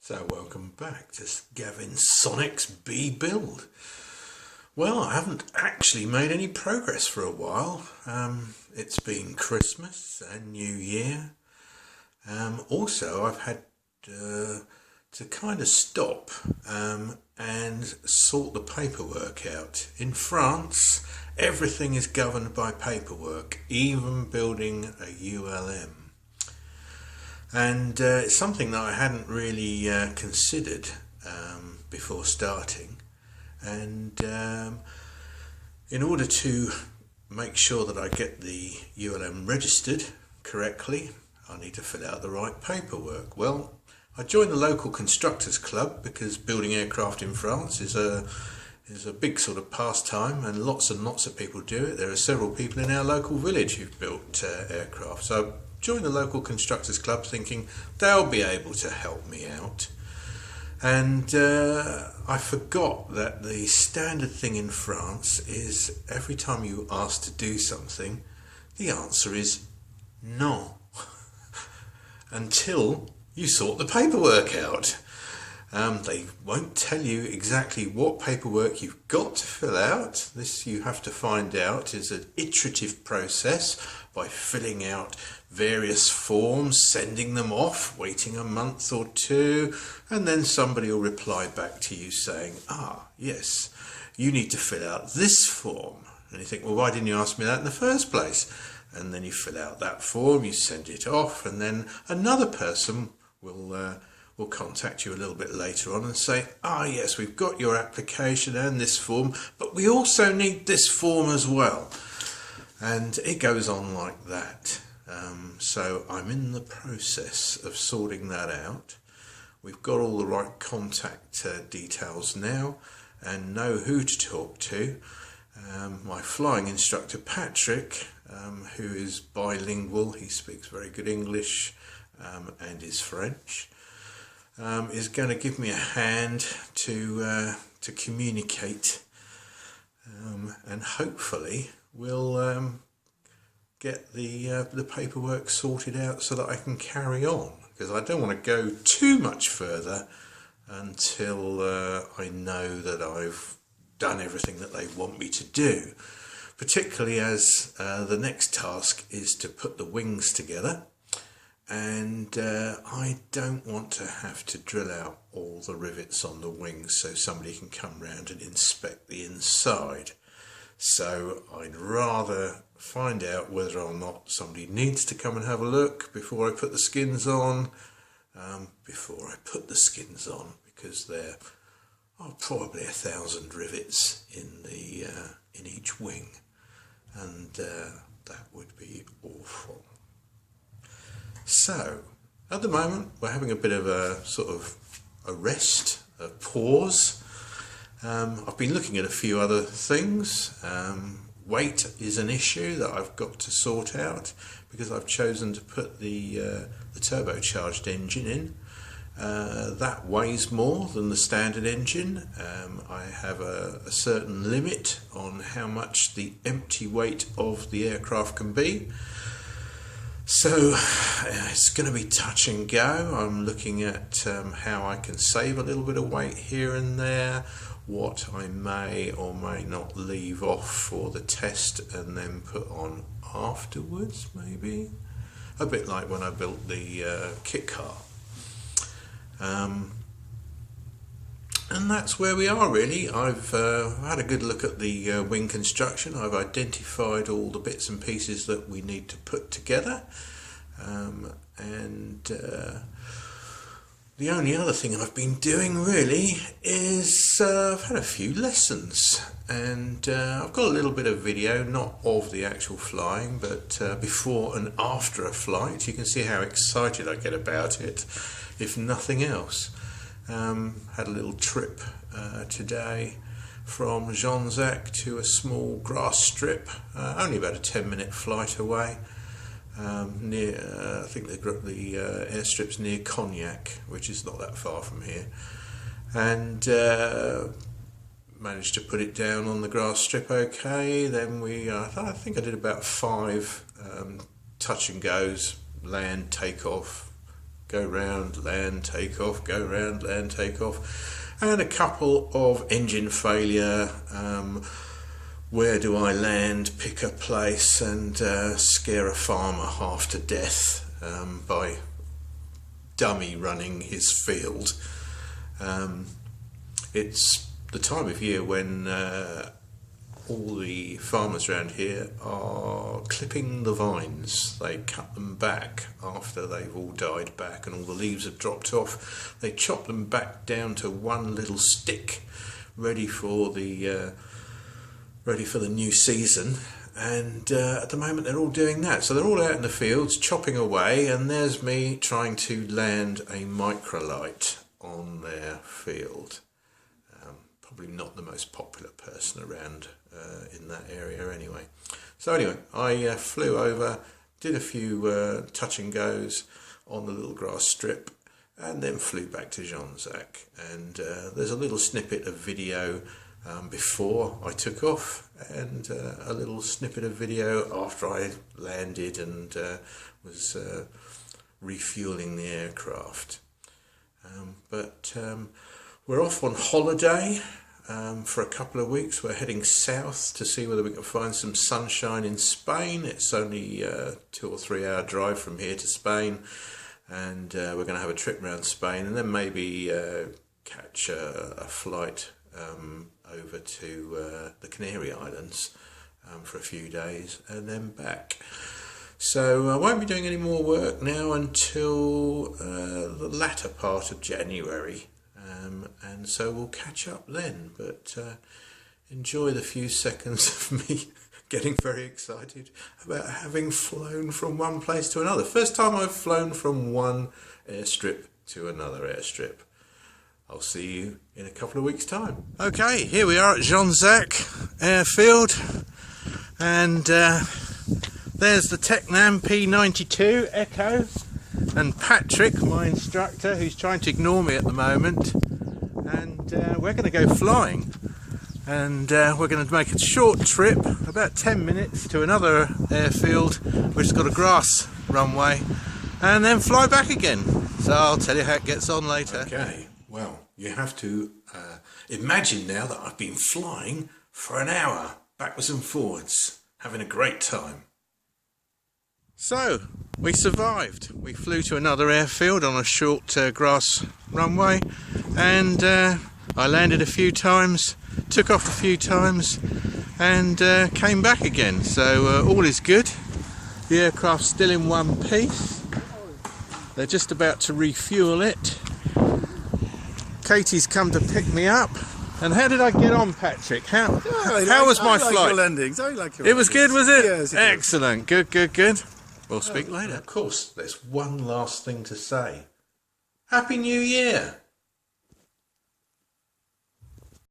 So welcome back to Gavin's Sonex B build. Well, I haven't actually made any progress for a while. It's been Christmas and New Year. Also, I've had to kind of stop and sort the paperwork out. In France, everything is governed by paperwork, even building a ULM. And it's something that I hadn't really considered before starting. And in order to make sure that I get the ULM registered correctly, I need to fill out the right paperwork. Well, I joined the local constructors club because building aircraft in France is a big sort of pastime, and lots of people do it. There are several people in our local village who've built aircraft. So joined the local constructors club thinking they'll be able to help me out, and I forgot that the standard thing in France is every time you ask to do something, the answer is no until you sort the paperwork out. They won't tell you exactly what paperwork you've got to fill out. This you have to find out is an iterative process by filling out various forms, sending them off, waiting a month or two, and then somebody will reply back to you saying, yes, you need to fill out this form. And you think, well, why didn't you ask me that in the first place? And then you fill out that form, you send it off, and then another person will contact you a little bit later on and say, yes, we've got your application and this form, but we also need this form as well. And it goes on like that. So I'm in the process of sorting that out. We've got all the right contact details now and know who to talk to. My flying instructor Patrick, who is bilingual, he speaks very good English and is French, is going to give me a hand to communicate, and hopefully we'll get the paperwork sorted out so that I can carry on, because I don't want to go too much further until I know that I've done everything that they want me to do, particularly as the next task is to put the wings together. And I don't want to have to drill out all the rivets on the wings so somebody can come round and inspect the inside. So I'd rather find out whether or not somebody needs to come and have a look before I put the skins on, because there are probably 1,000 rivets in each wing, and that would be awful. So, at the moment, we're having a bit of a sort of a rest, a pause. I've been looking at a few other things. Weight is an issue that I've got to sort out because I've chosen to put the turbocharged engine in. That weighs more than the standard engine. I have a certain limit on how much the empty weight of the aircraft can be. So it's going to be touch and go. I'm looking at how I can save a little bit of weight here and there, what I may or may not leave off for the test and then put on afterwards, maybe. A bit like when I built the kit car. And that's where we are really. I've had a good look at the wing construction. I've identified all the bits and pieces that we need to put together. The only other thing I've been doing really is I've had a few lessons, and I've got a little bit of video, not of the actual flying, but before and after a flight. You can see how excited I get about it, if nothing else. Had a little trip today from Jonzac to a small grass strip, only about a 10-minute flight away. Near, I think the airstrip's near Cognac, which is not that far from here, and managed to put it down on the grass strip okay. Then I think I did about 5 touch and goes, land, take off, go round, land, take off, go round, land, take off, and a couple of engine failure, where do I land, pick a place, and scare a farmer half to death by dummy running his field. It's the time of year when all the farmers around here are clipping the vines. They cut them back after they've all died back and all the leaves have dropped off. They chop them back down to one little stick, ready for the new season. And at the moment they're all doing that. So they're all out in the fields chopping away, and there's me trying to land a microlight on their field. Probably not the most popular person around in that area anyway. So anyway, I flew over, did a few touch and goes on the little grass strip, and then flew back to Jonzac. And there's a little snippet of video before I took off, and a little snippet of video after I landed and was refueling the aircraft. But we're off on holiday for a couple of weeks. We're heading south to see whether we can find some sunshine in Spain. It's only a 2 or 3 hour drive from here to Spain, and we're going to have a trip around Spain, and then maybe catch a flight over to the Canary Islands for a few days and then back. So I won't be doing any more work now until the latter part of January, and so we'll catch up then. But enjoy the few seconds of me getting very excited about having flown from one place to another. First time I've flown from one airstrip to another airstrip. I'll see you in a couple of weeks' time. Okay, here we are at Jonzac Airfield, and there's the Tecnam P92 Echo, and Patrick, my instructor, who's trying to ignore me at the moment, and we're going to go flying, and we're going to make a short trip, about 10 minutes, to another airfield which has got a grass runway, and then fly back again. So I'll tell you how it gets on later. Okay. Well, you have to imagine now that I've been flying for an hour, backwards and forwards, having a great time. So, we survived. We flew to another airfield on a short grass runway, and I landed a few times, took off a few times, and came back again. So all is good. The aircraft's still in one piece. They're just about to refuel it. Katie's come to pick me up. And how did I get on, Patrick? How was my flight? Your landings. I like your it was landings. Good, was it? Yes, it excellent. Was. Good. We'll speak later. Of course, there's one last thing to say. Happy New Year!